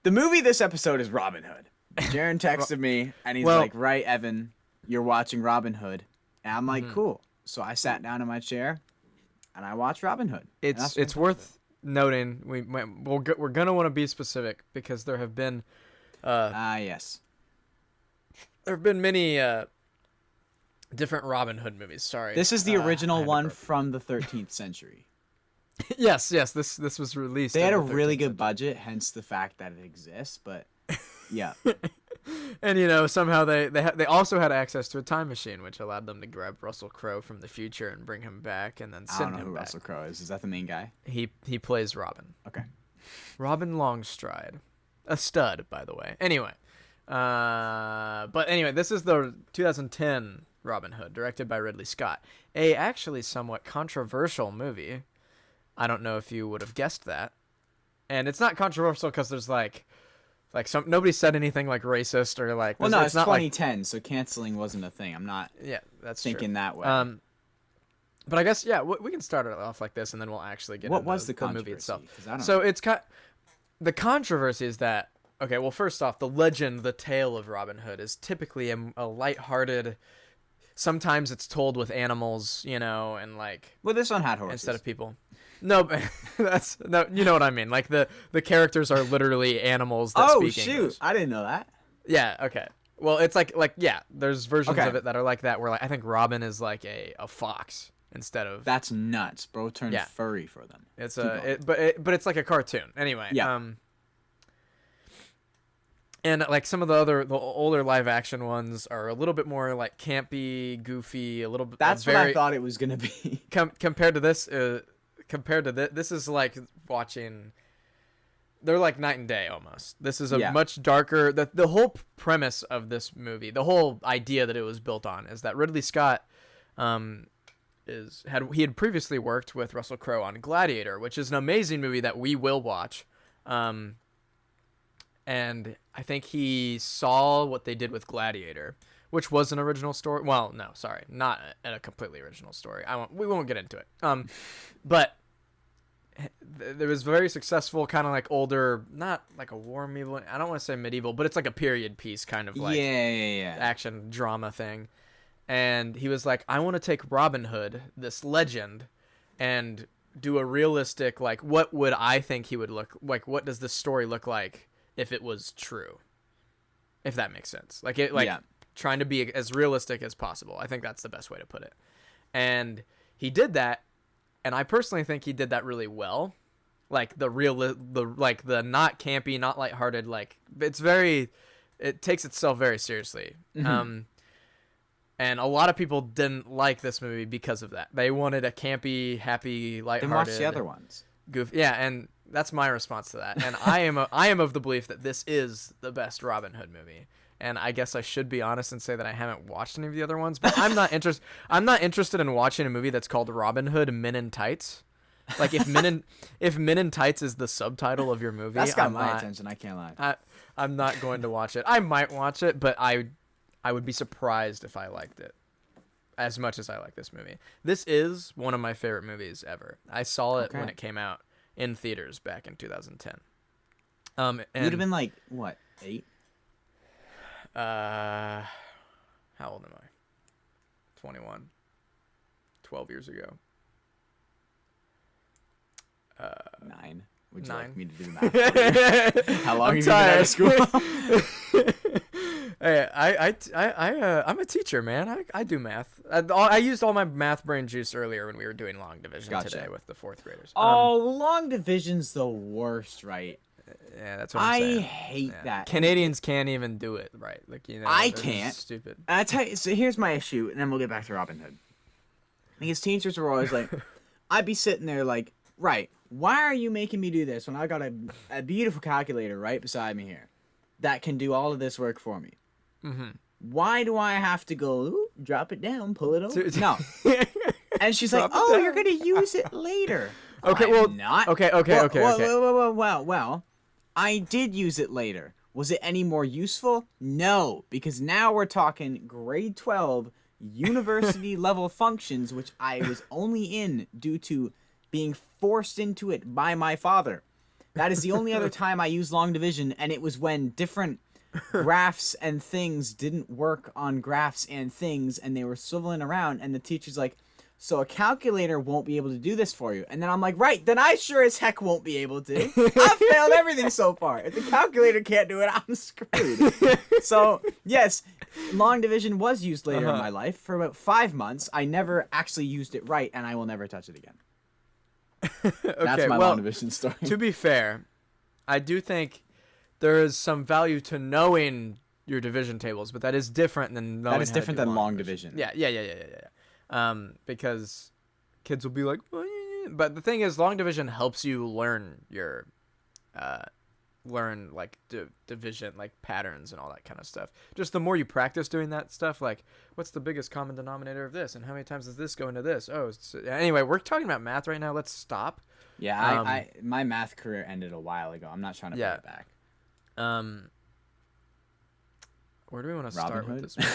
The movie this episode is Robin Hood. Jaron texted me, and he's like, right, Evan, you're watching Robin Hood. And I'm like, cool. So I sat down in my chair, and I watched Robin Hood. It's worth noting, we're going to want to be specific, because there have been... yes. There have been many different Robin Hood movies, sorry. This is the original one from the 13th century. Yes, this was released. They had a really good budget, hence the fact that it exists, but yeah. And somehow they also had access to a time machine, which allowed them to grab Russell Crowe from the future and bring him back, and then send him back. I don't know who Russell Crowe is. Is that the main guy? He plays Robin. Okay. Robin Longstride, a stud, by the way. Anyway, this is the 2010 Robin Hood, directed by Ridley Scott. A actually somewhat controversial movie. I don't know if you would have guessed that. And it's not controversial because there's nobody said anything like racist or like. Well, no, it's not 2010, so canceling wasn't a thing. I'm not. Yeah, that's thinking true. That way. But I guess we can start it off like this, and then we'll actually get into the movie itself. So it's the controversy is that well, first off, the legend, the tale of Robin Hood is typically a lighthearted. Sometimes it's told with animals, and like. Well, this one had horses instead of people. No, but you know what I mean. Like the characters are literally animals that speak English. Oh shoot, I didn't know that. Yeah, okay. Well, it's like there's versions of it that are like that where I think Robin is like a fox instead of. That's nuts, bro. Turned furry for them. It's but it's like a cartoon. Anyway, yeah. And like some of the older live action ones are a little bit more like campy, goofy, a little bit. That's what I thought it was gonna be. Compared to this. This is like watching. They're like night and day almost. This is a much darker. The whole premise of this movie, the whole idea that it was built on, is that Ridley Scott, he had previously worked with Russell Crowe on Gladiator, which is an amazing movie that we will watch. And I think he saw what they did with Gladiator, which was an original story. Well, no, sorry, not a completely original story. We won't get into it. But there was very successful, kind of like older, not like a war medieval. I don't want to say medieval, but it's like a period piece, kind of like action drama thing. And he was like, I want to take Robin Hood, this legend, and do a realistic, like, what would I think he would look like? What does this story look like if it was true? If that makes sense, trying to be as realistic as possible. I think that's the best way to put it. And he did that, and I personally think he did that really well. Like the not campy, not lighthearted, like it takes itself very seriously. Mm-hmm. And a lot of people didn't like this movie because of that. They wanted a campy, happy, lighthearted. Then watch the other ones. Goofy. Yeah, and that's my response to that. And I am of the belief that this is the best Robin Hood movie. And I guess I should be honest and say that I haven't watched any of the other ones, but I'm not interested in watching a movie that's called Robin Hood Men in Tights. Like if Men in Tights is the subtitle of your movie, that's got my attention. I can't lie. I'm not going to watch it. I might watch it, but I would be surprised if I liked it as much as I like this movie. This is one of my favorite movies ever. I saw it when it came out in theaters back in 2010. And you'd have been like, what, 8? How old am I? 21. 12 years ago. 9. Would you 9. like me to do the math? How long have you been out of school? Hey, I'm a teacher, man. I do math. I used all my math brain juice earlier when we were doing long division today with the 4th graders. Long division's the worst, right? Yeah, that's what I'm saying. I hate that. Canadians can't even do it right. Like, I can't. Stupid. I tell you, so here's my issue, and then we'll get back to Robin Hood. Because teachers were always like, I'd be sitting there like, right, why are you making me do this when I got a beautiful calculator right beside me here that can do all of this work for me? Mm-hmm. Why do I have to go, drop it down, pull it over? No. And she's like, you're going to use it later. Okay, well, not. Okay. Well, I did use it later. Was it any more useful? No, because now we're talking grade 12 university level functions, which I was only in due to being forced into it by my father. That is the only other time I used long division, and it was when different graphs and things didn't work on graphs and things, and they were swiveling around, and the teacher's like, so a calculator won't be able to do this for you. And then I'm like, right, then I sure as heck won't be able to. I've failed everything so far. If the calculator can't do it, I'm screwed. So, yes, long division was used later in my life. For about 5 months, I never actually used it right, and I will never touch it again. That's my long division story. To be fair, I do think there is some value to knowing your division tables, but that is different than knowing that is different than long division. Yeah. Because kids will be like, but the thing is, long division helps you learn your, division, like patterns and all that kind of stuff. Just the more you practice doing that stuff, like what's the biggest common denominator of this, and how many times does this go into this? Anyway, we're talking about math right now. Let's stop. Yeah, I my math career ended a while ago. I'm not trying to bring it back. Where do we want to start with this movie?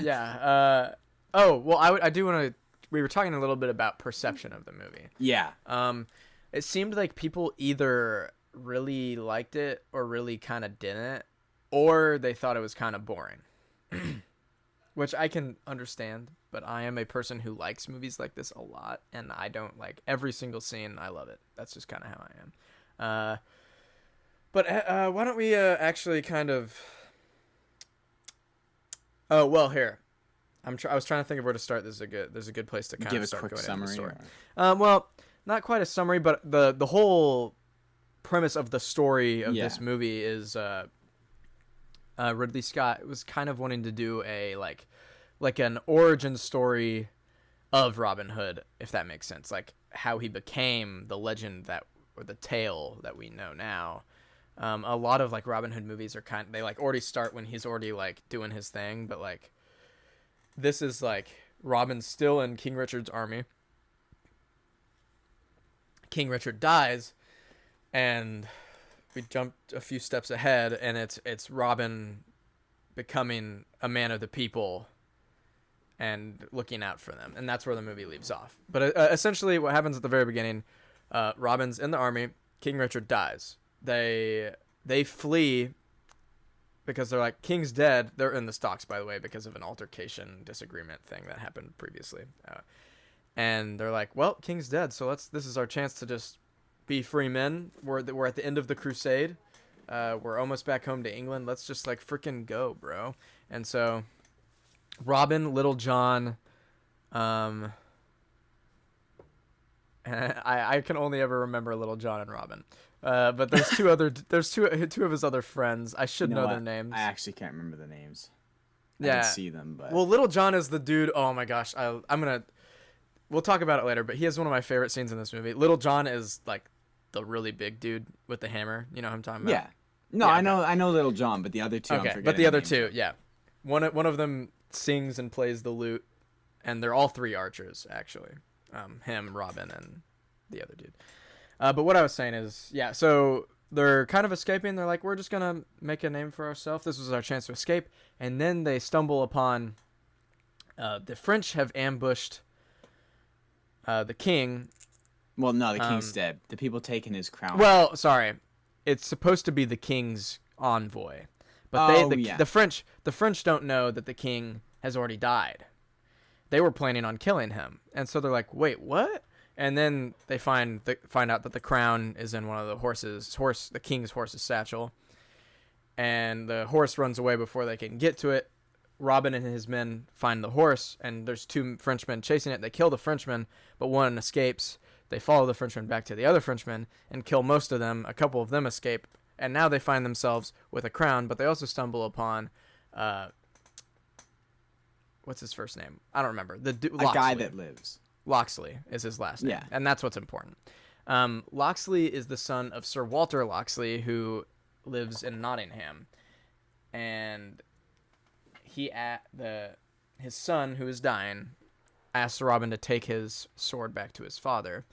Yeah. I do want to. We were talking a little bit about perception of the movie. Yeah. It seemed like people either really liked it or really kind of didn't, or they thought it was kind of boring, which I can understand. But I am a person who likes movies like this a lot, and I don't like every single scene. I love it. That's just kind of how I am. But why don't we actually kind of? Oh well, here. I was trying to think of where to start. There's a good place to kind of start going into the story. Well, not quite a summary, but the whole premise of the story of this movie is Ridley Scott was kind of wanting to do a like an origin story of Robin Hood, if that makes sense, like how he became the legend or the tale that we know now. A lot of like Robin Hood movies are they like already start when he's already like doing his thing, but like this is like Robin's still in King Richard's army. King Richard dies, and we jumped a few steps ahead, and it's Robin becoming a man of the people and looking out for them, and that's where the movie leaves off. But essentially what happens at the very beginning, Robin's in the army, King Richard dies. They flee because they're like, King's dead. They're in the stocks, by the way, because of an altercation disagreement thing that happened previously. And they're like, well, King's dead, so this is our chance to just be free men. We're at the end of the crusade. We're almost back home to England. Let's just like freaking go, bro. And so Robin, Little John, and I can only ever remember Little John and Robin. But there's two of his other friends. I should know their names. I actually can't remember the names. I can see them, but well, Little John is the dude. Oh my gosh, we'll talk about it later. But he has one of my favorite scenes in this movie. Little John is like the really big dude with the hammer. You know what I'm talking about? Yeah. No, yeah, I know Little John, but the other two. Okay, but the other two, yeah. One of them sings and plays the lute, and they're all three archers actually. Him, Robin, and the other dude. But what I was saying is, yeah, so they're kind of escaping. They're like, we're just going to make a name for ourselves. This was our chance to escape. And then they stumble upon the French have ambushed the king. Well, no, the king's dead. The people taking his crown. Well, sorry. It's supposed to be the king's envoy. But the French don't know that the king has already died. They were planning on killing him. And so they're like, wait, what? And then they find out that the crown is in one of the king's horse's satchel, and the horse runs away before they can get to it. Robin and his men find the horse, and there's two Frenchmen chasing it. They kill the Frenchman, but one escapes. They follow the Frenchman back to the other Frenchman and kill most of them. A couple of them escape, and now they find themselves with a crown, but they also stumble upon what's his first name? I don't remember. A guy that lives. Locksley is his last name, yeah. And that's what's important. Locksley is the son of Sir Walter Locksley, who lives in Nottingham, and his son, who is dying, asks Robin to take his sword back to his father,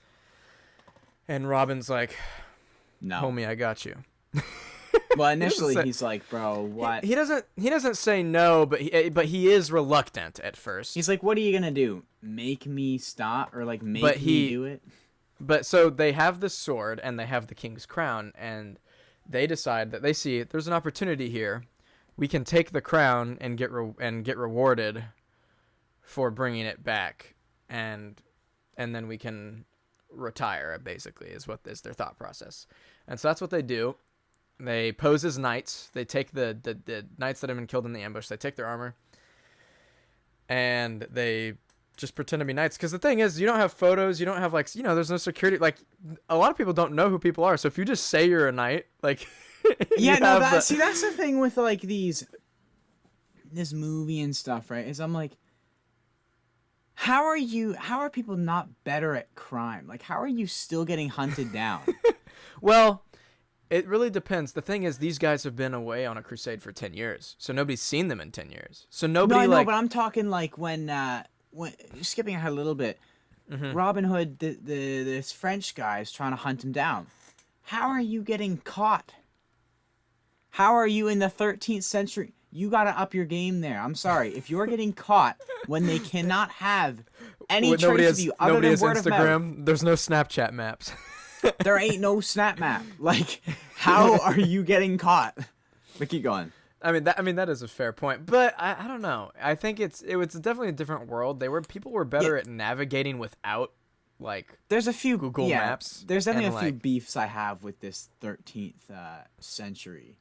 and Robin's like, "No, homie, I got you." Well, initially he's like, "Bro, what?" He doesn't say no, but he is reluctant at first. He's like, "What are you gonna do? Make me stop or like make me do it?" But so they have the sword and they have the king's crown, and they decide that they see there's an opportunity here. We can take the crown and get rewarded for bringing it back, and then we can retire. Basically, is their thought process, and so that's what they do. They pose as knights. They take the knights that have been killed in the ambush. They take their armor, and they just pretend to be knights. Because the thing is, you don't have photos. You don't have there's no security. Like, a lot of people don't know who people are. So if you just say you're a knight, like, that's the thing with like this movie and stuff, right? Is I'm like, how are people not better at crime? Like, how are you still getting hunted down? Well, it really depends. The thing is, these guys have been away on a crusade for 10 years. So nobody's seen them in 10 years. So nobody, no, I know, but I'm talking like when skipping ahead a little bit, Robin Hood, this French guy is trying to hunt him down. How are you getting caught? How are you in the 13th century? You got to up your game there. I'm sorry. If you're getting caught when they cannot have any trace of you other than word of mouth. There's no Snapchat maps. There ain't no snap map. Like, how are you getting caught? But keep going. I mean that is a fair point, but I don't know. I think it was definitely a different world. People were better at navigating without there's a few Google Maps. There's definitely a few beefs I have with this 13th century.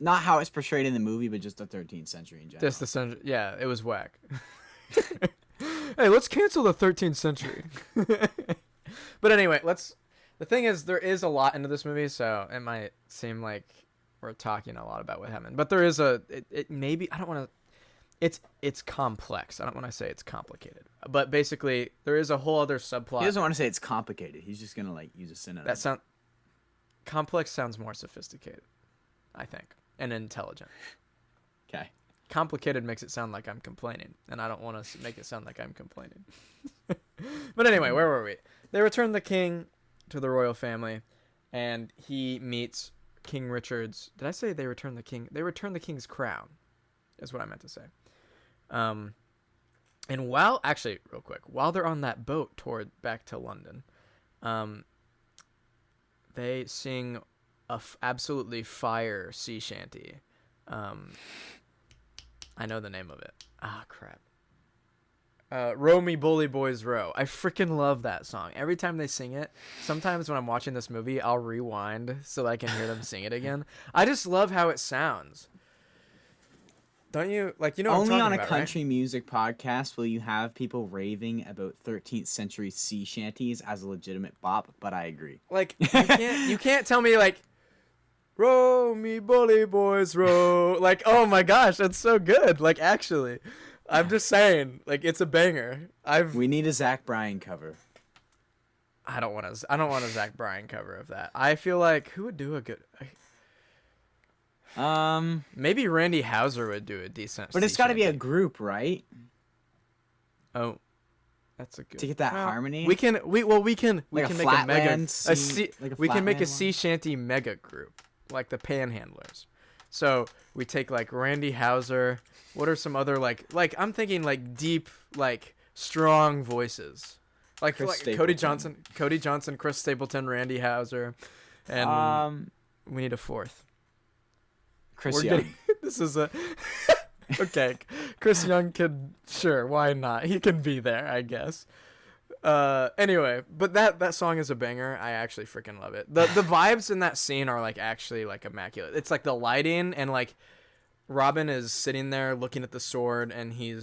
Not how it's portrayed in the movie, but just the 13th century in general. Just the century. Yeah, it was whack. Hey, let's cancel the 13th century. But anyway, the thing is, there is a lot into this movie, so it might seem like we're talking a lot about what happened, but there is maybe, I don't want to, it's complex. I don't want to say it's complicated, but basically there is a whole other subplot. He doesn't want to say it's complicated. He's just going to use a synonym. Complex sounds more sophisticated, I think, and intelligent. Okay. Complicated makes it sound like I'm complaining, and I don't want to make it sound like I'm complaining. But anyway, where were we? They return the king to the royal family, and he meets King Richard's. Did I say they return the king? They return the king's crown, is what I meant to say. And real quick, while they're on that boat back to London, they sing absolutely fire sea shanty. I know the name of it. Ah, crap. Row Me Bully Boys Row. I freaking love that song. Every time they sing it, sometimes when I'm watching this movie, I'll rewind so that I can hear them sing it again. I just love how it sounds. Don't you? Only on a country music podcast will you have people raving about 13th century sea shanties as a legitimate bop, but I agree. You can't tell me row me bully boys row. Oh my gosh, that's so good. Actually. I'm just saying, it's a banger. We need a Zach Bryan cover. I don't want a Zach Bryan cover of that. I feel like who would do a good? Maybe Randy Houser would do a decent. But it's got to be a group, right? Oh, that's a good. To get that harmony. We can make a sea shanty mega group, like the Panhandlers. So we take Randy Houser. What are some other I'm thinking deep, strong voices, Cody Johnson, Chris Stapleton, Randy Houser, and we need a fourth. Chris Young. This is okay. Chris Young sure, why not? He can be there, I guess. Anyway, but that song is a banger. I actually freaking love it. The vibes in that scene are actually immaculate. It's the lighting and Robin is sitting there looking at the sword, and he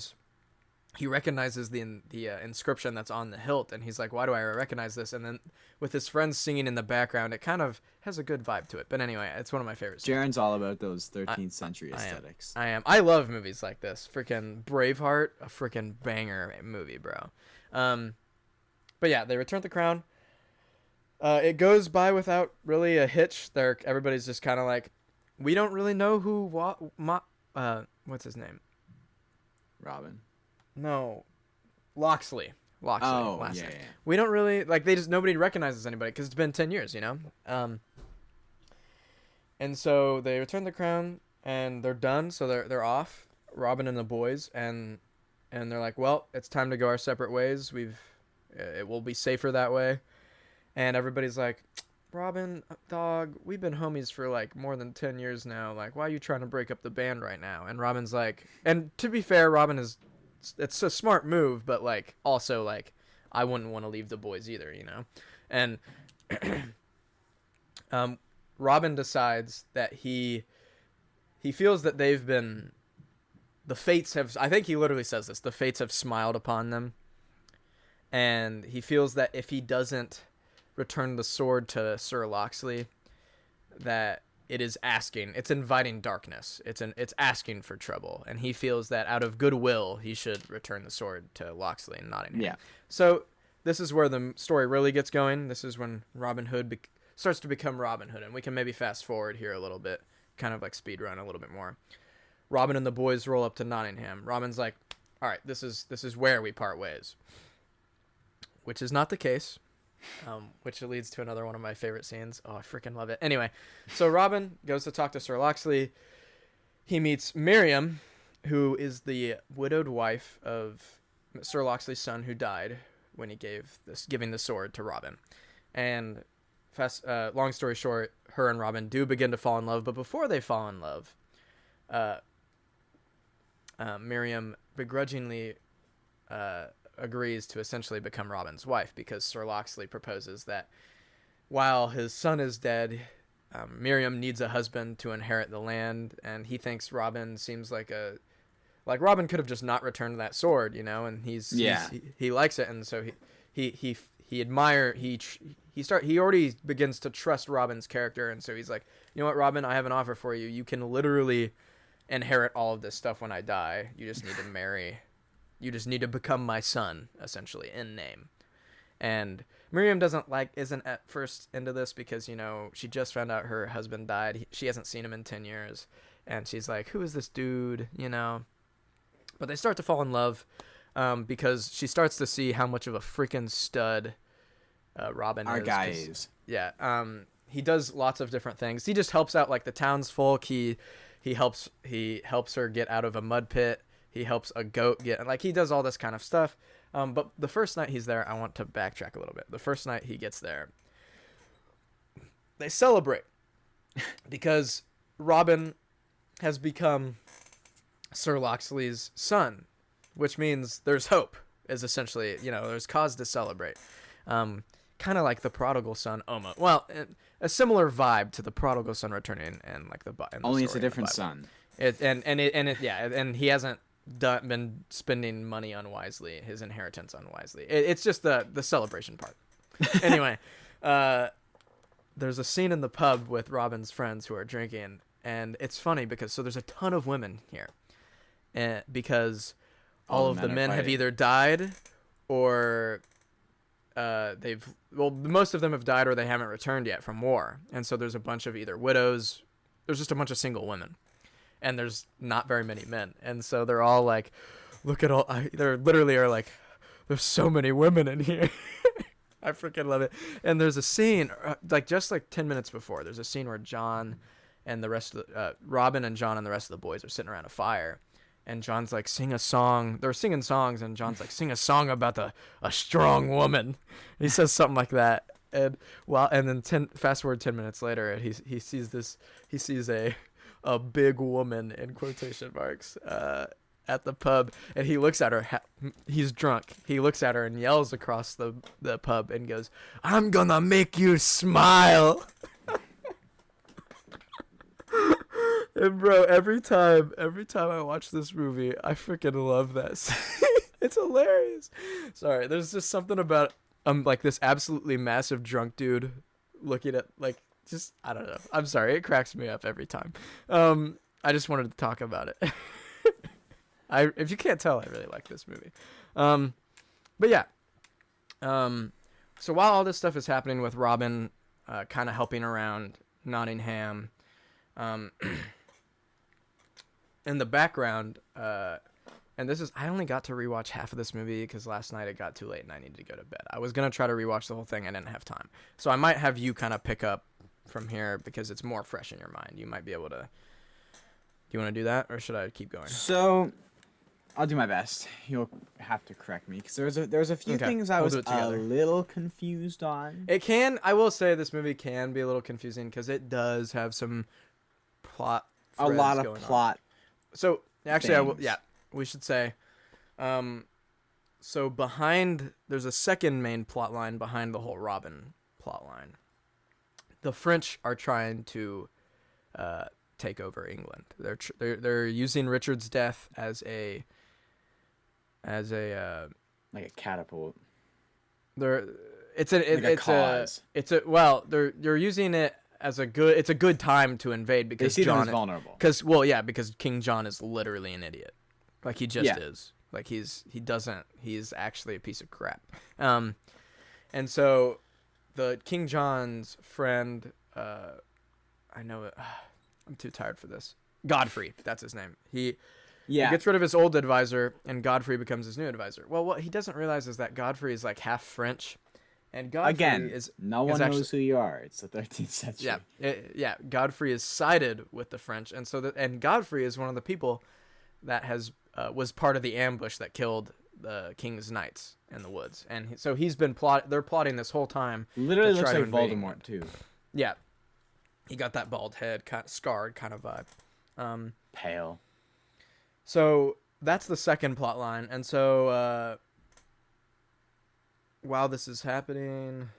recognizes the inscription that's on the hilt, and he's like, why do I recognize this? And then with his friends singing in the background, it kind of has a good vibe to it. But anyway, it's one of my favorites. Jaron's all about those 13th century aesthetics. I am. I love movies like this. Freaking Braveheart, a freaking banger movie, bro. But yeah, they return the crown. It goes by without really a hitch. Everybody's just kind of we don't really know who. What's his name? Robin. No, Loxley. Oh, last yeah, name. yeah. We don't really nobody recognizes anybody because it's been 10 years, And so they return the crown and they're done. So they're off, Robin and the boys, and they're like, well, it's time to go our separate ways. It will be safer that way. And everybody's like, Robin, dog, we've been homies for like more than 10 years now. Like, why are you trying to break up the band right now? And Robin's like, and to be fair, it's a smart move, but like also like I wouldn't want to leave the boys either, you know? And Robin decides that he feels that the fates have, I think he literally says this, the fates have smiled upon them. And he feels that if he doesn't return the sword to Sir Loxley, that it's inviting darkness. It's asking for trouble. And he feels that out of goodwill, he should return the sword to Loxley and Nottingham. Yeah. So this is where the story really gets going. This is when Robin Hood starts to become Robin Hood. And we can maybe fast forward here a little bit, kind of like speed run a little bit more. Robin and the boys roll up to Nottingham. Robin's like, all right, this is where we part ways. Which is not the case. Which leads to another one of my favorite scenes. Oh, I freaking love it. Anyway, so Robin goes to talk to Sir Loxley. He meets Miriam, who is the widowed wife of Sir Loxley's son who died when he giving the sword to Robin. And long story short, her and Robin do begin to fall in love. But before they fall in love, Miriam begrudgingly agrees to essentially become Robin's wife because Sir Loxley proposes that while his son is dead, Miriam needs a husband to inherit the land, and he thinks Robin seems like Robin could have just not returned that sword, you know, and he likes it, and so he already begins to trust Robin's character, and so he's like, you know what, Robin, I have an offer for you. You can literally inherit all of this stuff when I die. You just need to marry. You just need to become my son, essentially, in name. And Miriam isn't at first into this because, you know, she just found out her husband died. She hasn't seen him in 10 years. And she's like, who is this dude, you know? But they start to fall in love because she starts to see how much of a freaking stud Robin Our is. guy is. Yeah. He does lots of different things. He just helps out, like, the townsfolk. He helps her get out of a mud pit. He helps a goat get, like, he does all this kind of stuff. But the first night he's there, I want to backtrack a little bit. The first night he gets there, they celebrate because Robin has become Sir Loxley's son, which means there's hope, is essentially, you know, there's cause to celebrate. Kind of like the prodigal son almost. Well, a similar vibe to the prodigal son returning and like only it's a different son. And he hasn't been spending money unwisely, his inheritance unwisely. It's just the celebration part. Anyway, there's a scene in the pub with Robin's friends who are drinking, and it's funny because there's a ton of women here, and because all of the men have either died or most of them have died or they haven't returned yet from war, and so there's a bunch of either widows. There's just a bunch of single women. And there's not very many men. And so they're all like, look at all, they're literally are like, there's so many women in here. I freaking love it. And there's a scene, just 10 minutes before, there's a scene where John and the rest of Robin and John and the rest of the boys are sitting around a fire. And John's like, sing a song. They're singing songs, and John's like, sing a song about a strong woman. He says something like that. And then fast forward 10 minutes later, and he sees a big woman in quotation marks at the pub, and he looks at her. He's drunk. He looks at her and yells across the pub and goes, "I'm gonna make you smile." And bro, every time I watch this movie, I freaking love that scene. It's hilarious. Sorry, there's just something about like this absolutely massive drunk dude looking at like. Just, I don't know. I'm sorry. It cracks me up every time. I just wanted to talk about it. If you can't tell, I really like this movie. But yeah. So while all this stuff is happening with Robin, kind of helping around Nottingham, in the background, and I only got to rewatch half of this movie because last night it got too late and I needed to go to bed. I was going to try to rewatch the whole thing. I didn't have time. So I might have you kind of pick up from here because it's more fresh in your mind. You might be able to. Do you want to do that, or should I keep going? So, I'll do my best. You'll have to correct me because there's a few Okay, things I we'll was do it a together. little confused on. It can. I will say this movie can be a little confusing because it does have some plot. A lot threads of going plot. On. So actually, I will. things. Yeah, we should say. So there's a second main plot line behind the whole Robin plot line. The French are trying to take over England. They're using Richard's death as a Like a catapult. they're they're using it as it's a good time to invade They because see them John as vulnerable. because King John is literally an idiot. Like he just Yeah. is. Like he's actually a piece of crap. And so the King John's friend, I know it. I'm too tired for this. Godfrey, that's his name. He gets rid of his old advisor, and Godfrey becomes his new advisor. Well, what he doesn't realize is that Godfrey is like half French, and Godfrey no one knows who you are. It's the 13th century. Yeah. Godfrey is sided with the French, and and Godfrey is one of the people that was part of the ambush that killed the king's knights in the woods, and so he's been they're plotting this whole time. Literally to looks try like to invade Voldemort England. too. Yeah, he got that bald head, kind of scarred kind of vibe. Pale. So that's the second plot line, and so while this is happening,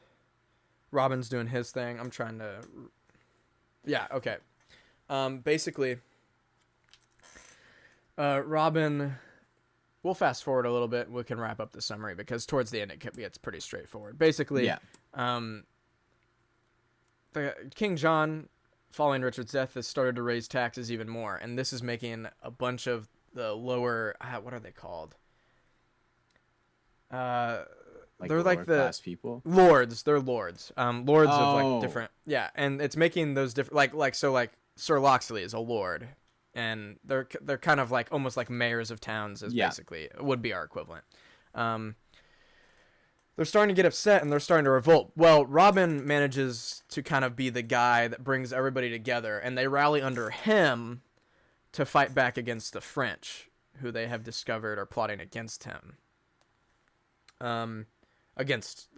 Robin's doing his thing. I'm trying to. Yeah. Okay. Basically, Robin. We'll fast forward a little bit. We can wrap up the summary because towards the end it gets pretty straightforward. Basically, the King John, following Richard's death, has started to raise taxes even more, and this is making a bunch of the lower what are they called? They're like the class people. lords. They're lords. Lords of like Oh. different. Yeah, and it's making those different like Sir Loxley is a lord, and they're kind of like almost like mayors of towns is basically would be our equivalent. They're starting to get upset and they're starting to revolt. Well, Robin manages to kind of be the guy that brings everybody together, and they rally under him to fight back against the French, who they have discovered are plotting against him. Against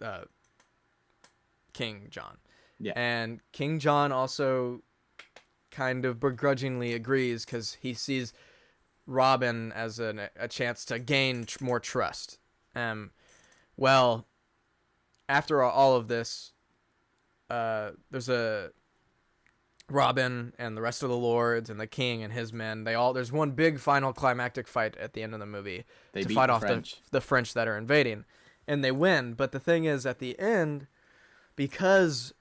King John. Yeah. And King John also kind of begrudgingly agrees because he sees Robin as a chance to gain more trust. Well, after all of this, there's a Robin and the rest of the lords and the king and his men. There's one big final climactic fight at the end of the movie They to beat fight the off French. the French that are invading, and they win. But the thing is, at the end, because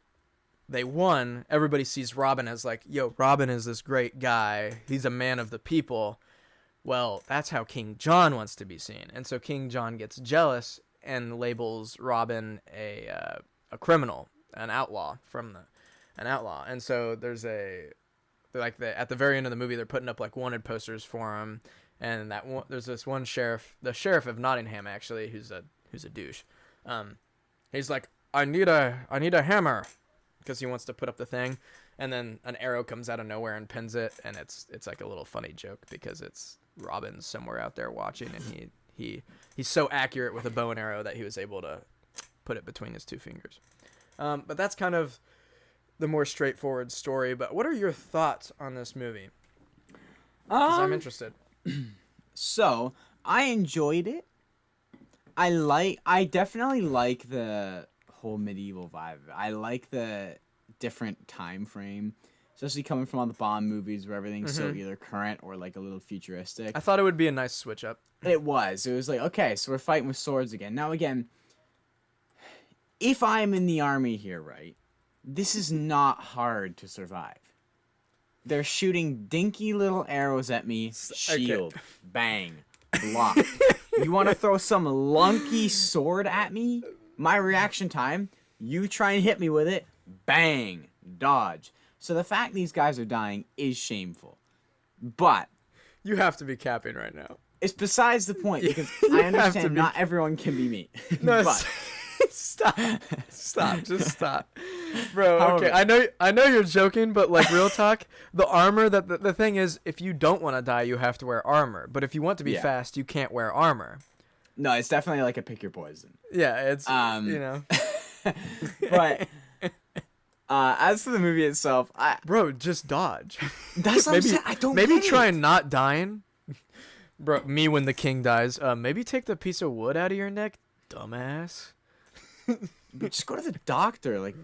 they won, everybody sees Robin as like, yo, Robin is this great guy. He's a man of the people. Well, that's how King John wants to be seen. And so King John gets jealous and labels Robin a criminal, an outlaw an outlaw. And so there's at the very end of the movie, they're putting up like wanted posters for him. And there's this one sheriff, the sheriff of Nottingham, actually, who's a douche. He's like, I need a hammer, because he wants to put up the thing, and then an arrow comes out of nowhere and pins it, and it's like a little funny joke because it's Robin somewhere out there watching, and he's so accurate with a bow and arrow that he was able to put it between his two fingers. But that's kind of the more straightforward story. But what are your thoughts on this movie? 'Cause I'm interested. So I enjoyed it. I definitely like the whole medieval vibe. I like the different time frame, especially coming from all the Bond movies where everything's so either current or like a little futuristic. I thought it would be a nice switch up. It was like, okay, so we're fighting with swords again. Now again, if I'm in the army here, right, this is not hard to survive. They're shooting dinky little arrows at me. Shield. Bang. Block. You want to throw some lunky sword at me? My reaction time, you try and hit me with it. Bang. Dodge. So the fact these guys are dying is shameful. But You have to be capping right now. it's besides the point because You I have to understand be- not everyone can be me. No, But Stop, just stop, bro. However- Okay, I know you're joking, but like real talk, the armor that the thing is, if you don't want to die, you have to wear armor. But if you want to be Yeah. fast, you can't wear armor. No, it's definitely like a pick your poison. Yeah, it's you know. But as for the movie itself, bro, just dodge. That's what I'm saying. I don't maybe get try it. not dying. Bro, me when the king dies. Maybe take the piece of wood out of your neck, dumbass. But just go to the doctor. Like,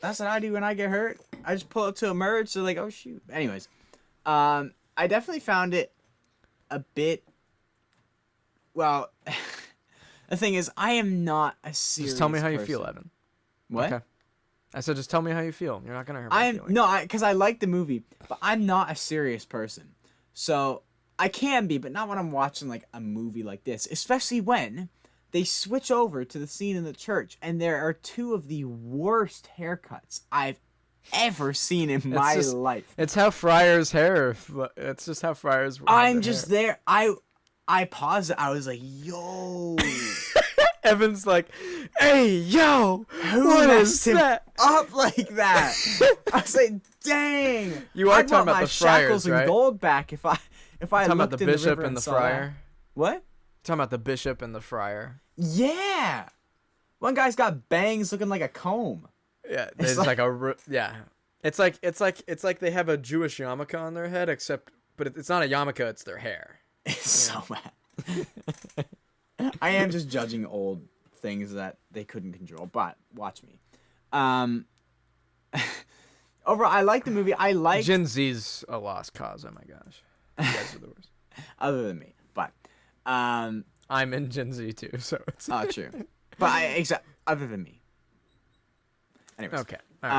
that's what I do when I get hurt. I just pull up to emerge. So like, oh shoot. Anyways, I definitely found it a bit. Well, the thing is, I am not a serious. Just tell me how you person. feel, Evan. What? Okay. I said, just tell me how you feel. You're not gonna hurt my I'm feelings. no, because I like the movie, but I'm not a serious person. So I can be, but not when I'm watching like a movie like this, especially when they switch over to the scene in the church, and there are two of the worst haircuts I've ever seen in my life. It's how Friar's hair. It's just how Friar's. I'm just there. I paused it. I was like, yo. Evan's like, hey, yo, Who what messed is him that? up like that? I was like, dang. You are I'd talking want about my the shackles friars, and right? gold back if I Talking about looked the in the bishop river and the saw that. friar. What? Talking about the bishop and the friar. Yeah. One guy's got bangs looking like a comb. Yeah, It's it's like a yeah. It's like they have a Jewish yarmulke on their head, but it's not a yarmulke. It's their hair. It's so bad. I am just judging old things that they couldn't control, but watch me. Overall, I like the movie. I like Gen Z's a lost cause. Oh my gosh, you guys are the worst. other than me, but I'm in Gen Z too, so it's true. But other than me. Anyways, okay. All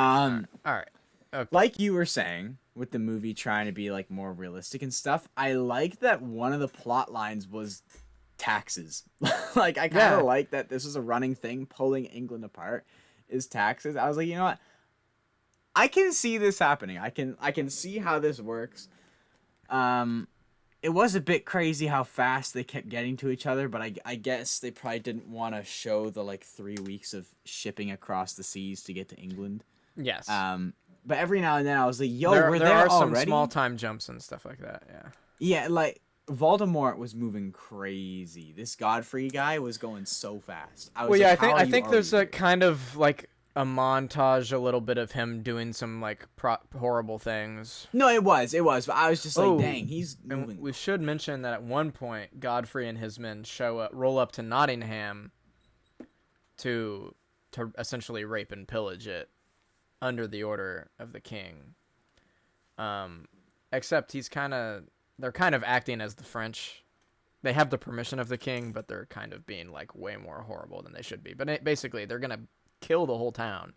right. Okay. like you were saying with the movie trying to be like more realistic and stuff, I like that one of the plot lines was taxes. Like I kind of like that this was a running thing, pulling England apart is taxes. I was like, you know what? I can see this happening. I can see how this works. It was a bit crazy how fast they kept getting to each other, but I guess they probably didn't want to show the like 3 weeks of shipping across the seas to get to England. Yes. But every now and then I was like, yo, there we're there are some already? small time jumps and stuff like that. Yeah. Yeah, like Voldemort was moving crazy. This Godfrey guy was going so fast. I was Well, yeah, like, I think there's a kind of like a montage, a little bit of him doing some like horrible things. No, it was, but I was just like, Oh, dang, he's And moving. we should mention that at one point, Godfrey and his men roll up to Nottingham to essentially rape and pillage it under the order of the king. Except they're kind of acting as the French. They have the permission of the king, but they're kind of being like way more horrible than they should be. But basically, they're gonna kill the whole town.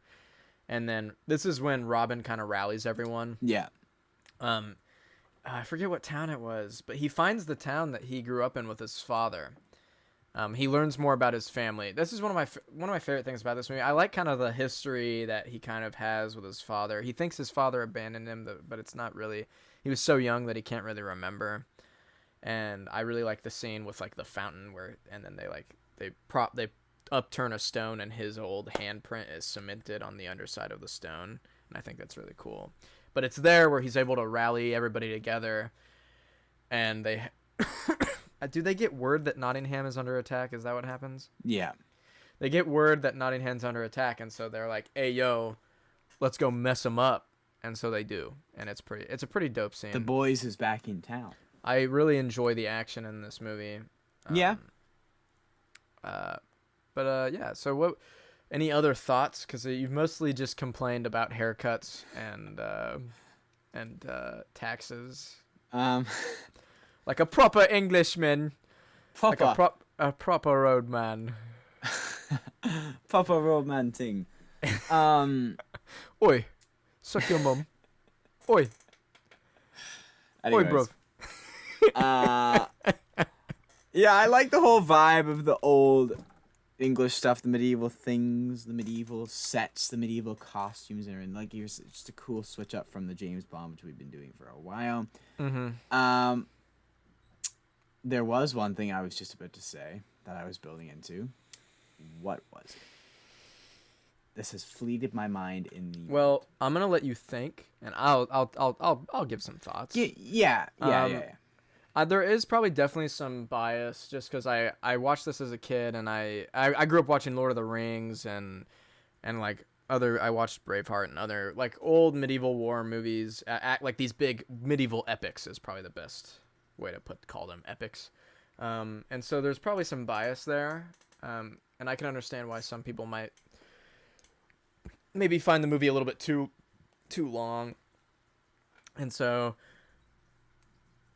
And then this is when Robin kind of rallies everyone. Yeah. I forget what town it was, but he finds the town that he grew up in with his father. He learns more about his family. This is one of my favorite things about this movie. I like kind of the history that he kind of has with his father. He thinks his father abandoned him, but it's not really. He was so young that he can't really remember. And I really like the scene with like the fountain and then they upturn a stone and his old handprint is cemented on the underside of the stone, and I think that's really cool. But it's there where he's able to rally everybody together, and they do they get word that Nottingham is under attack? Is that what happens? Yeah. They get word that Nottingham's under attack, and so they're like, "Hey, yo, let's go mess them up," and so they do, and it's a pretty dope scene. The boys is back in town. I really enjoy the action in this movie. Yeah. Yeah. So what? Any other thoughts? Because you've mostly just complained about haircuts and taxes. Like a proper Englishman. Proper. Like a proper roadman. Proper roadman thing. Oi, suck your mum. Oi. Anyways. Oi, bro. Yeah, I like the whole vibe of the old English stuff, the medieval things, the medieval sets, the medieval costumes, and like it's just a cool switch up from the James Bond, which we've been doing for a while. Mm-hmm. There was one thing I was just about to say that I was building into. What was it? This has fleeted my mind in the. Well, I'm gonna let you think, and I'll give some thoughts. Yeah. There is probably definitely some bias just because I watched this as a kid, and I grew up watching Lord of the Rings and like I watched Braveheart and other like old medieval war movies, like these big medieval epics is probably the best way to call them epics. And so there's probably some bias there, and I can understand why some people might maybe find the movie a little bit too long. And so,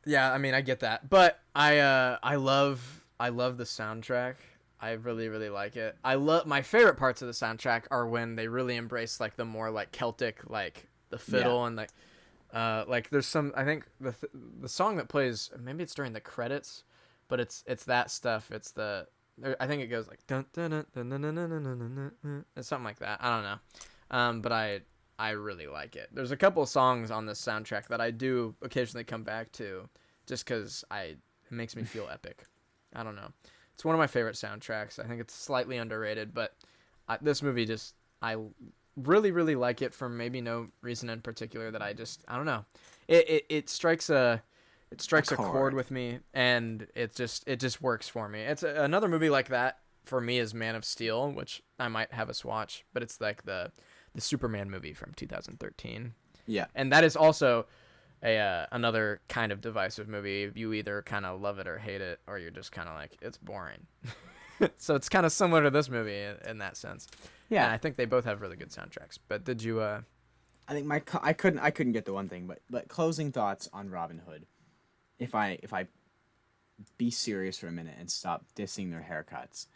yeah, I mean, I get that, but I love the soundtrack. I really, really like it. My favorite parts of the soundtrack are when they really embrace like the more like Celtic, like the fiddle and like there's some, I think the song that plays, maybe it's during the credits, but it's that stuff. I think it goes like dun dun dun dun dun dun dun dun dun. It's something like that. I don't know. But I really like it. There's a couple of songs on this soundtrack that I do occasionally come back to just because it makes me feel epic. I don't know. It's one of my favorite soundtracks. I think it's slightly underrated, but this movie I really, really like it for maybe no reason in particular that I don't know. It strikes a chord with me, and it just works for me. It's another movie like that for me is Man of Steel, which I might have us watch, but it's like the Superman movie from 2013. Yeah. And that is also another kind of divisive movie. You either kind of love it or hate it, or you're just kind of like, it's boring. So it's kind of similar to this movie in that sense. Yeah. And I think they both have really good soundtracks. But did you I think I couldn't get the one thing, but closing thoughts on Robin Hood. If I be serious for a minute and stop dissing their haircuts.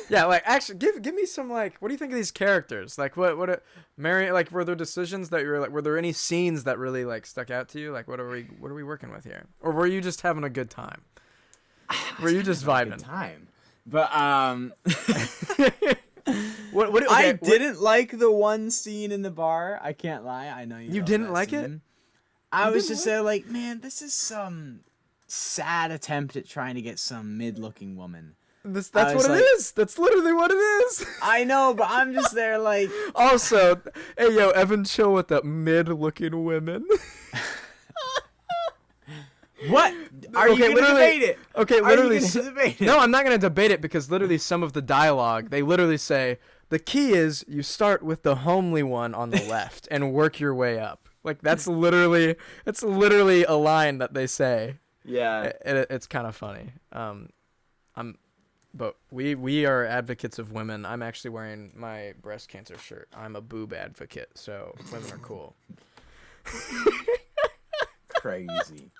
Yeah, like actually give me some, like, what do you think of these characters? Like what Mary, like, were there decisions that you were like, were there any scenes that really like stuck out to you? Like what are we working with here? Or were you just having a good time? Were you just vibing? Good time. But I didn't like the one scene in the bar. I can't lie. I know you didn't like it. I was just there like, man, this is some sad attempt at trying to get some mid-looking woman. That's what it is. That's literally what it is. I know, but I'm just there like. Also, hey yo, Evan, chill with that mid-looking women. What? Are you gonna debate it? Okay, literally. Debate it? No, I'm not gonna debate it because literally some of the dialogue, they literally say the key is you start with the homely one on the left and work your way up. Like that's literally a line that they say. Yeah. It's kind of funny. But we are advocates of women. I'm actually wearing my breast cancer shirt. I'm a boob advocate, so women are cool. Crazy.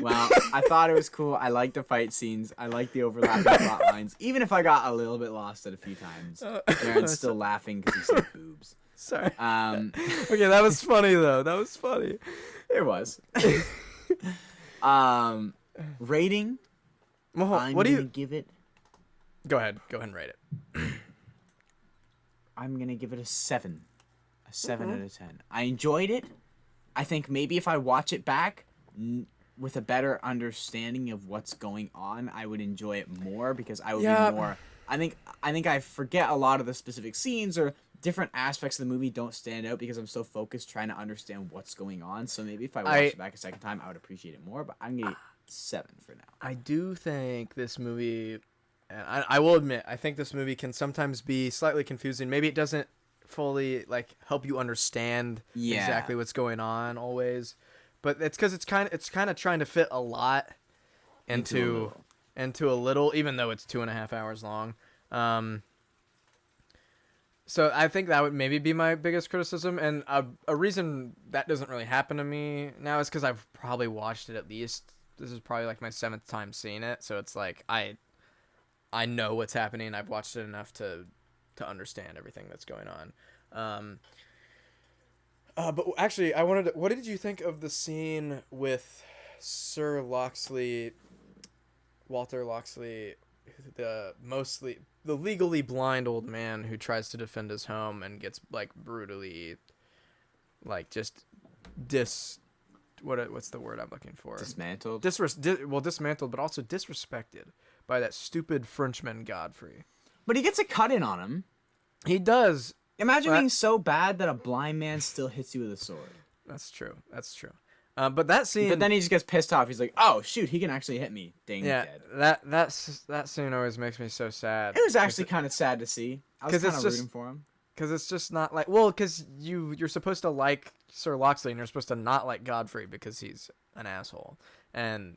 Well, I thought it was cool. I like the fight scenes. I like the overlapping plot lines. Even if I got a little bit lost at a few times. Jaron's still laughing because he said boobs. Sorry. Okay, that was funny though. That was funny. It was. Rating. Well, what do you give it? Go ahead and rate it. I'm gonna give it a 7. A 7 out of 10. I enjoyed it. I think maybe if I watch it back with a better understanding of what's going on, I would enjoy it more because I would be more. I think I forget a lot of the specific scenes or different aspects of the movie don't stand out because I'm so focused trying to understand what's going on. So maybe if I watch it back a second time, I would appreciate it more. But I'm gonna 7 for now. I do think this movie, and I will admit, I think this movie can sometimes be slightly confusing. Maybe it doesn't fully like help you understand exactly what's going on always, but it's because it's kind of trying to fit a lot into a little, even though it's 2.5 hours long. So I think that would maybe be my biggest criticism, and a reason that doesn't really happen to me now is because I've probably watched it at least. This is probably like my 7th time seeing it, so it's like I know what's happening. I've watched it enough to understand everything that's going on. But actually, what did you think of the scene with Sir Locksley, Walter Locksley, the legally blind old man who tries to defend his home and gets like brutally, like just what's the word I'm looking for? Dismantled. Dismantled, but also disrespected by that stupid Frenchman Godfrey. But he gets a cut in on him. He does. Imagine being so bad that a blind man still hits you with a sword. That's true. That's true. But that scene. But then he just gets pissed off. He's like, "Oh shoot, he can actually hit me." Dang, yeah, dead. that scene always makes me so sad. It was actually kind of sad to see. I was kind of rooting for him. Because it's just not like, well, because you're supposed to like Sir Loxley and you're supposed to not like Godfrey because he's an asshole. And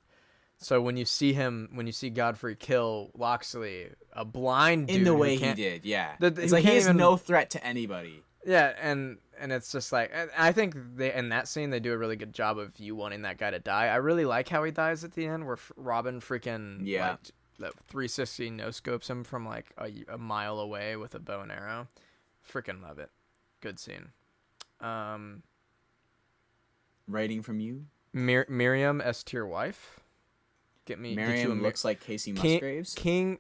so when you see Godfrey kill Loxley, a blind dude in the way he did, yeah, it's like he is no threat to anybody. Yeah, and it's just like, I think in that scene they do a really good job of you wanting that guy to die. I really like how he dies at the end, where Robin freaking like, the 360 no scopes him from like a mile away with a bow and arrow. Freaking love it. Good scene. Writing from you, Miriam S. Tier wife. Miriam looks like Casey Musgraves. King.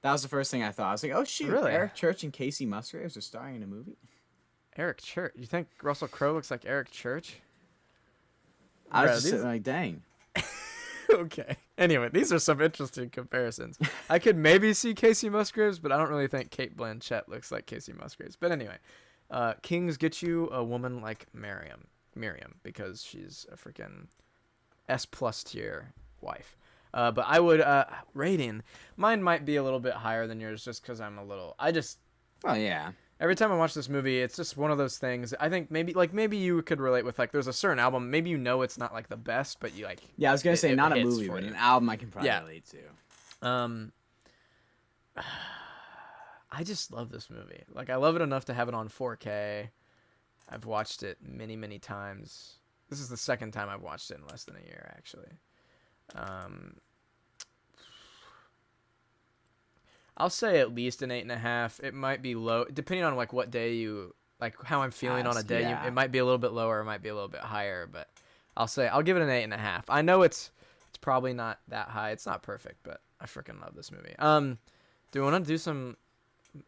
That was the first thing I thought. I was like, oh, shoot, really? Eric Church and Casey Musgraves are starring in a movie? Eric Church? You think Russell Crowe looks like Eric Church? I was just sitting like, dang. Okay. Anyway, these are some interesting comparisons. I could maybe see Casey Musgraves, but I don't really think Cate Blanchett looks like Casey Musgraves. But anyway, Kings get you a woman like Miriam, because she's a freaking S+ tier wife. But I would rating. Mine might be a little bit higher than yours, just because I'm a little. Oh yeah. Every time I watch this movie, it's just one of those things. I think maybe you could relate with, like, there's a certain album. Maybe it's not like the best, but you like. Yeah, I was gonna say not a movie, but an album I can probably relate to. I just love this movie. Like, I love it enough to have it on 4K. I've watched it many, many times. This is the second time I've watched it in less than a year, actually. I'll say at least an 8.5. It might be low, depending on like what day you like, how I'm feeling on a day. It might be a little bit lower, it might be a little bit higher, but I'll give it an 8.5. I know it's probably not that high. It's not perfect, but I freaking love this movie. Do you want to do some?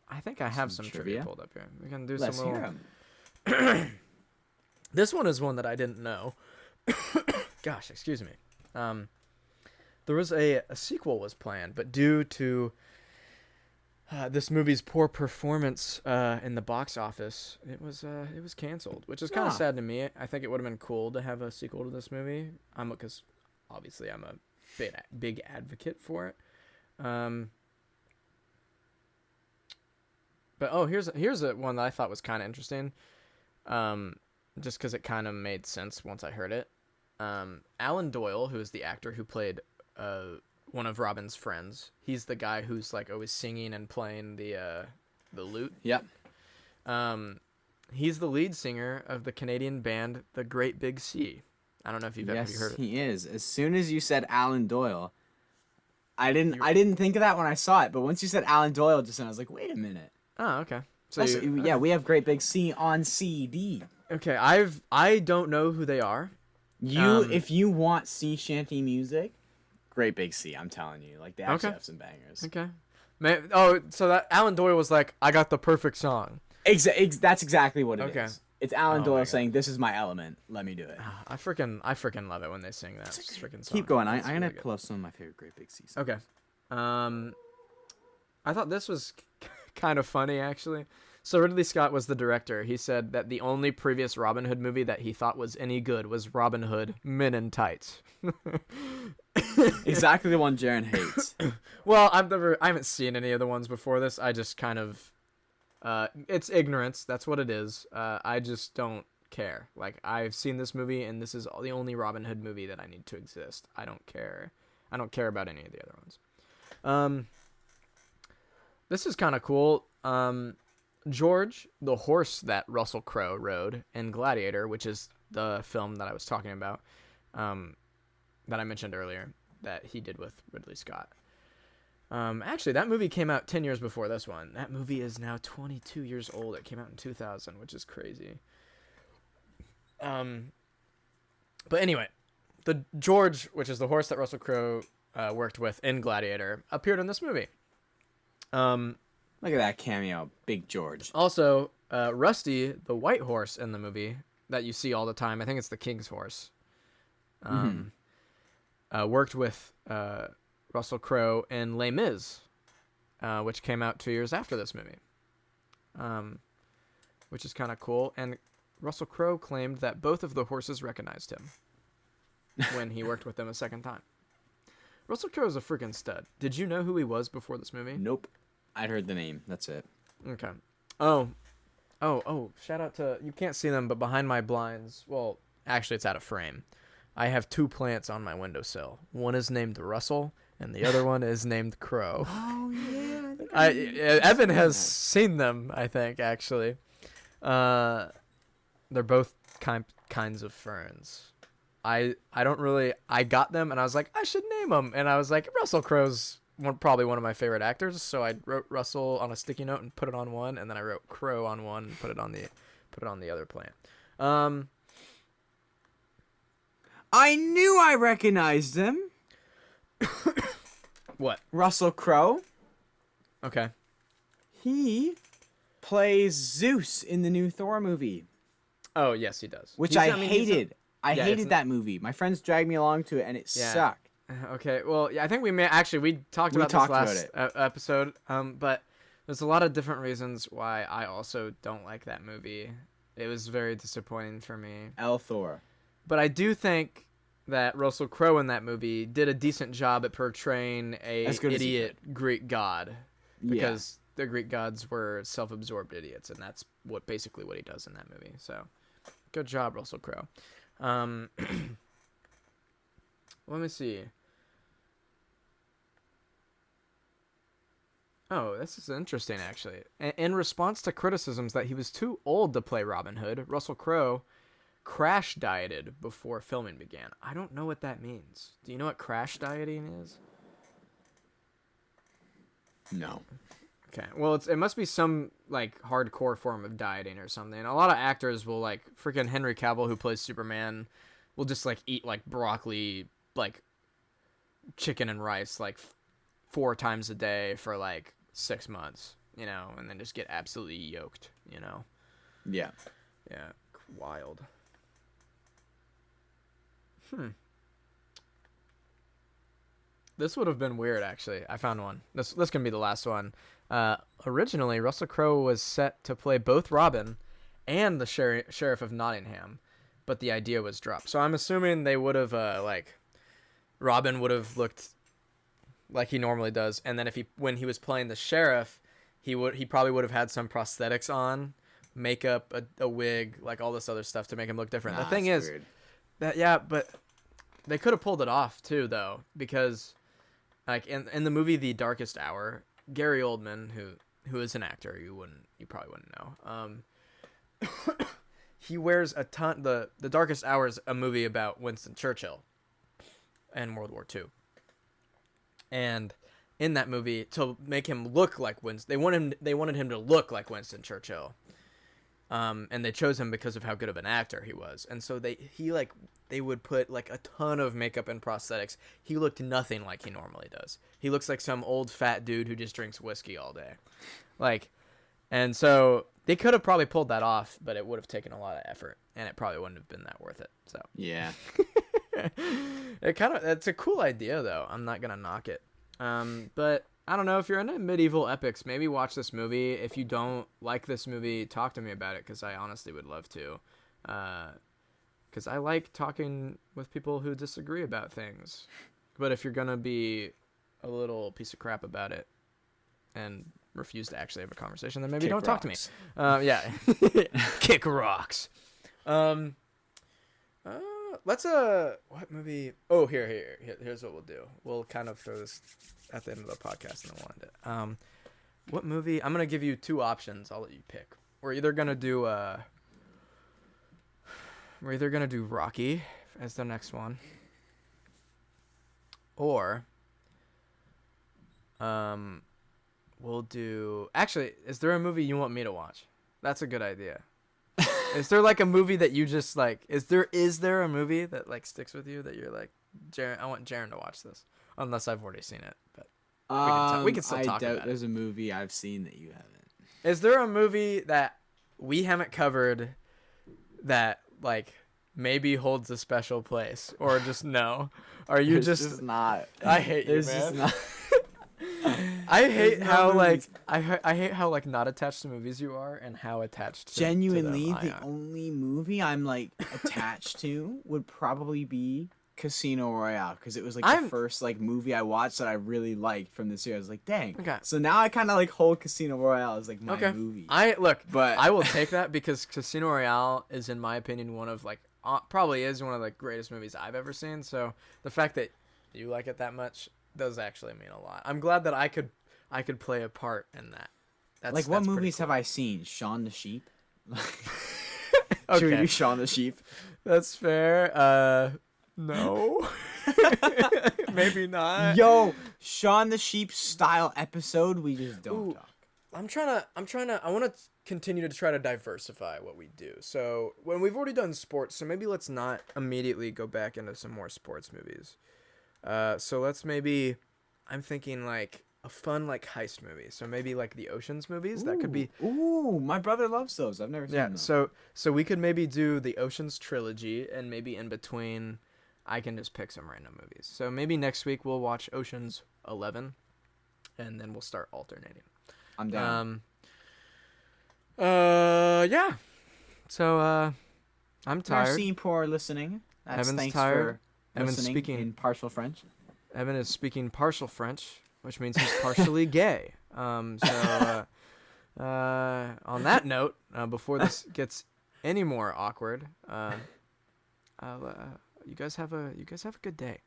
I think I have some trivia pulled up here. We can do some little. This one is one that I didn't know. Gosh, excuse me. There was a sequel was planned, but due to this movie's poor performance in the box office, it was canceled, which is kind of sad to me. I think it would have been cool to have a sequel to this movie. Because obviously I'm a big advocate for it. But here's a one that I thought was kind of interesting. Just because it kind of made sense once I heard it. Alan Doyle, who is the actor who played one of Robin's friends, he's the guy who's like always singing and playing the lute. Yep. He's the lead singer of the Canadian band The Great Big Sea. I don't know if you've ever heard it. Yes, he is. As soon as you said Alan Doyle, I didn't think of that when I saw it, but once you said Alan Doyle just then, I was like, wait a minute. Oh, okay. So we have Great Big Sea on CD. Okay, I don't know who they are. If you want sea shanty music, Great Big Sea, I'm telling you, like they actually have some bangers. Okay. So that Alan Doyle was like, I got the perfect song. That's exactly what it is. It's Alan Doyle saying, "This is my element. Let me do it." I freaking love it when they sing that freaking song. Keep going. I'm gonna pull up some of my favorite Great Big Sea songs. Okay. I thought this was kind of funny, actually. So Ridley Scott was the director. He said that the only previous Robin Hood movie that he thought was any good was Robin Hood Men in Tights. Exactly the one Jaron hates. Well, I haven't seen any of the ones before this. I just kind of it's ignorance. That's what it is. I just don't care. Like, I've seen this movie, and this is the only Robin Hood movie that I need to exist. I don't care. I don't care about any of the other ones. This is kind of cool. George, the horse that Russell Crowe rode in Gladiator, which is the film that I was talking about, that I mentioned earlier, that he did with Ridley Scott. Actually, that movie came out 10 years before this one. That movie is now 22 years old. It came out in 2000, which is crazy. But anyway, the George, which is the horse that Russell Crowe worked with in Gladiator, appeared in this movie. Look at that cameo, Big George. Also, Rusty, the white horse in the movie that you see all the time, I think it's the king's horse, worked with Russell Crowe in Les Mis, which came out 2 years after this movie, which is kind of cool. And Russell Crowe claimed that both of the horses recognized him when he worked with them a second time. Russell Crowe is a freaking stud. Did you know who he was before this movie? Nope. I'd heard the name. That's it. Okay. Oh, shout out to, you can't see them, but behind my blinds, well, actually it's out of frame. I have 2 plants on my windowsill. One is named Russell, and the other one is named Crow. Oh, yeah. Evan has seen them, I think, actually. They're both kinds of ferns. I got them, and I was like, I should name them. And I was like, Russell Crowe's probably one of my favorite actors, so I wrote Russell on a sticky note and put it on one, and then I wrote Crow on one and put it on the other plant. I knew I recognized him. What? Russell Crowe. Okay. He plays Zeus in the new Thor movie. Oh, yes, he does. Which I hated. I hated that movie. My friends dragged me along to it, and it sucked. Okay, well, yeah, I think we talked about this last episode, but there's a lot of different reasons why I also don't like that movie. It was very disappointing for me. Thor. But I do think that Russell Crowe in that movie did a decent job at portraying a idiot Greek god, because the Greek gods were self-absorbed idiots, and that's basically what he does in that movie. So, good job, Russell Crowe. Let me see. Oh, this is interesting, actually. In response to criticisms that he was too old to play Robin Hood, Russell Crowe crash dieted before filming began. I don't know what that means. Do you know what crash dieting is? No. Okay. Well, it must be some like hardcore form of dieting or something. A lot of actors will, like, freaking Henry Cavill, who plays Superman, will just like eat like broccoli, like chicken and rice like 4 times a day for like 6 months, you know, and then just get absolutely yoked, you know. Yeah. Yeah. Wild. This would have been weird, actually. I found one. This can be the last one. Originally, Russell Crowe was set to play both Robin and the Sheriff of Nottingham, but the idea was dropped. So I'm assuming they would have, Robin would have looked like he normally does, and then when he was playing the sheriff, he probably would have had some prosthetics on, makeup, a wig, like all this other stuff to make him look different. The thing is, but they could have pulled it off too, though, because like in the movie The Darkest Hour, Gary Oldman, who is an actor, you probably wouldn't know. He wears a ton. The Darkest Hour is a movie about Winston Churchill and World War II. And in that movie, to make him look like Winston, they wanted him to look like Winston Churchill. And they chose him because of how good of an actor he was. And so they would put like a ton of makeup and prosthetics. He looked nothing like he normally does. He looks like some old fat dude who just drinks whiskey all day. Like, and so they could have probably pulled that off, but it would have taken a lot of effort, and it probably wouldn't have been that worth it. So yeah. It's a cool idea, though. I'm not gonna knock it. But I don't know, if you're into medieval epics, maybe watch this movie. If you don't like this movie, talk to me about it, because I honestly would love to. Because I like talking with people who disagree about things. But if you're gonna be a little piece of crap about it and refuse to actually have a conversation, then maybe don't talk to me. Yeah. Kick rocks. Let's what movie? Oh, here's what we'll do. We'll kind of throw this at the end of the podcast and then we'll end it. What movie? I'm gonna give you 2 options. I'll let you pick. We're either gonna do Rocky as the next one, or we'll do. Actually, is there a movie you want me to watch? That's a good idea. Is there like a movie that you just like? Is there a movie that like sticks with you that you're like, Jaron? I want Jaron to watch this, unless I've already seen it. But we can still talk about it. I doubt there's a movie I've seen that you haven't. Is there a movie that we haven't covered that like maybe holds a special place, or just no? Are you just not? I hate you, man. Just not. I hate no how movies. I hate how like not attached to movies you are and how attached to Genuinely, them I the am. only movie I'm like attached to would probably be Casino Royale, because it was like the I'm first like movie I watched that I really liked from the series. I was like, dang. okay. So now I kind of like hold Casino Royale as like my Okay. movie. I look. But I will take that because Casino Royale is, in my opinion, one of like probably is one of the greatest movies I've ever seen. So the fact that you like it that much does actually mean a lot. I'm glad that I could play a part in that. like, what movies have I seen? Shaun the Sheep. Should we Okay, do Shaun the Sheep? that's fair. No, maybe not. Yo, Shaun the Sheep style episode. We just don't Ooh. talk. I'm trying to. I want to continue to try to diversify what we do. So when we've already done sports, so maybe let's not immediately go back into some more sports movies. So let's maybe. I'm thinking like a fun like heist movie. So maybe like the Ocean's movies. That could be. Ooh, my brother loves those. I've never seen Yeah. them. So we could maybe do the Ocean's trilogy, and maybe in between, I can just pick some random movies. So maybe next week we'll watch Ocean's 11, and then we'll start alternating. I'm down. Yeah. So, I'm tired. Merci pour listening. That's Evan's thanks tired. for Evan's listening speaking. in partial French. Evan is speaking partial French, which means he's partially gay. On that note, before this gets any more awkward, you guys have a good day.